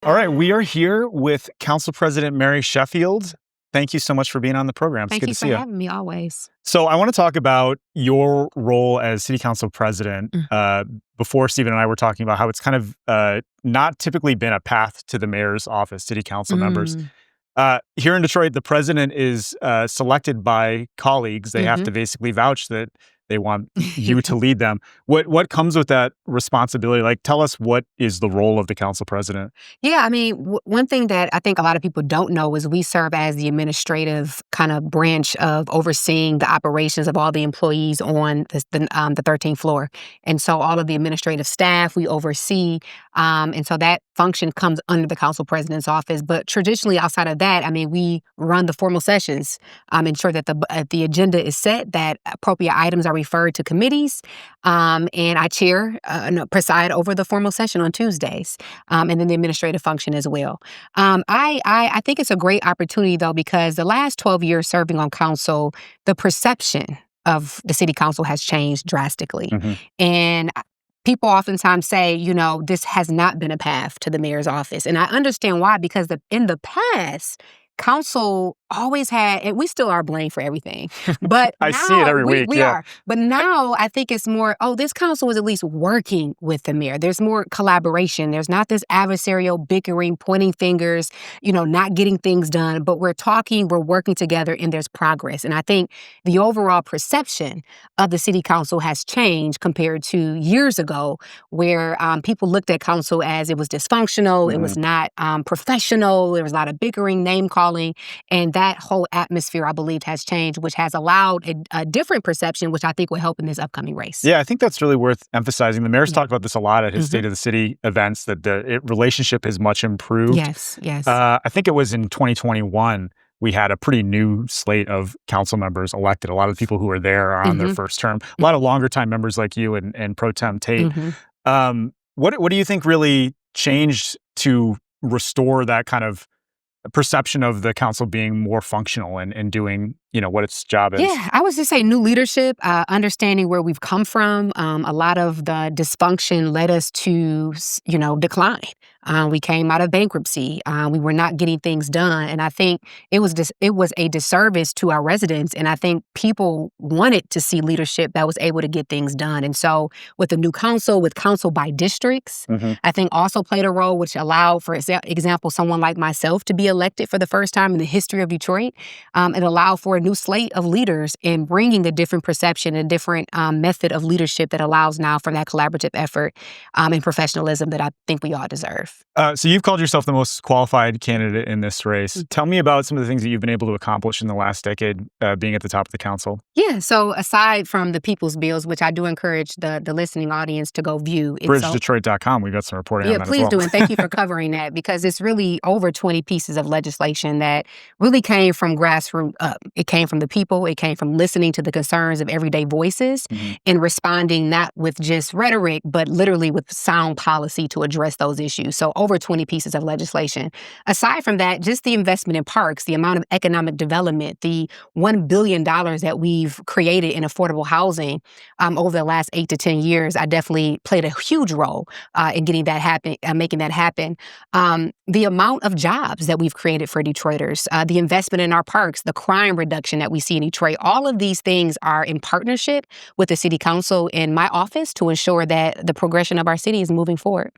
All right, we are here with Council President Mary Sheffield. Thank you so much for being on the program. It's Thank good you to for see you. having me always. So I want to talk about your role as City Council President. Mm. Before Stephen and I were talking about how it's kind of not typically been a path to the mayor's office, city council members. Mm. Here in Detroit, the president is selected by colleagues. They have to basically vouch that they want you to lead them. What comes with that responsibility? Like, tell us, what is the role of the council president? Yeah, I mean, one thing that I think a lot of people don't know is we serve as the administrative kind of branch of overseeing the operations of all the employees on the 13th floor. And so all of the administrative staff we oversee. And so that function comes under the council president's office. But traditionally, outside of that, I mean, we run the formal sessions, ensure that the agenda is set, that appropriate items are referred to committees. And I preside over the formal session on Tuesdays. And then the administrative function as well. I think it's a great opportunity, though, because the last 12 years serving on council, the perception of the city council has changed drastically. And people oftentimes say, this has not been a path to the mayor's office. And I understand why, because in the past, council always had, and we still are blamed for everything. But I now, see it every week. We are. But now I think it's more, this council was at least working with the mayor. There's more collaboration. There's not this adversarial bickering, pointing fingers, not getting things done. But we're talking, we're working together, and there's progress. And I think the overall perception of the city council has changed compared to years ago, where people looked at council as it was dysfunctional, it was not professional, there was a lot of bickering, name calling. And that whole atmosphere, I believe, has changed, which has allowed a different perception, which I think will help in this upcoming race. Yeah, I think that's really worth emphasizing. The mayor's talked about this a lot at his State of the City events, that the relationship has much improved. Yes. I think it was in 2021, we had a pretty new slate of council members elected. A lot of the people who were there are on their first term. A lot of longer time members like you and Pro Tem Tate. What do you think really changed to restore that kind of perception of the council being more functional and doing, what its job is? Yeah, I would just say new leadership, understanding where we've come from. A lot of the dysfunction led us to, decline. We came out of bankruptcy. We were not getting things done. And I think it was a disservice to our residents. And I think people wanted to see leadership that was able to get things done. And so with the new council, with council by districts, I think also played a role, which allowed, for example, someone like myself to be elected for the first time in the history of Detroit. It allowed for a new slate of leaders and bringing a different perception, a different method of leadership that allows now for that collaborative effort and professionalism that I think we all deserve. So you've called yourself the most qualified candidate in this race. Tell me about some of the things that you've been able to accomplish in the last decade, being at the top of the council. Yeah, so aside from the people's bills, which I do encourage the listening audience to go view. BridgeDetroit.com, we've got some reporting on that as well. Yeah, please do, and thank you for covering that, because it's really over 20 pieces of legislation that really came from grassroots up. It came from the people, it came from listening to the concerns of everyday voices and responding not with just rhetoric, but literally with sound policy to address those issues. So over 20 pieces of legislation. Aside from that, just the investment in parks, the amount of economic development, the $1 billion that we've created in affordable housing over the last 8 to 10 years, I definitely played a huge role in getting that happen, making that happen. The amount of jobs that we've created for Detroiters, the investment in our parks, the crime reduction that we see in Detroit, all of these things are in partnership with the city council and my office to ensure that the progression of our city is moving forward.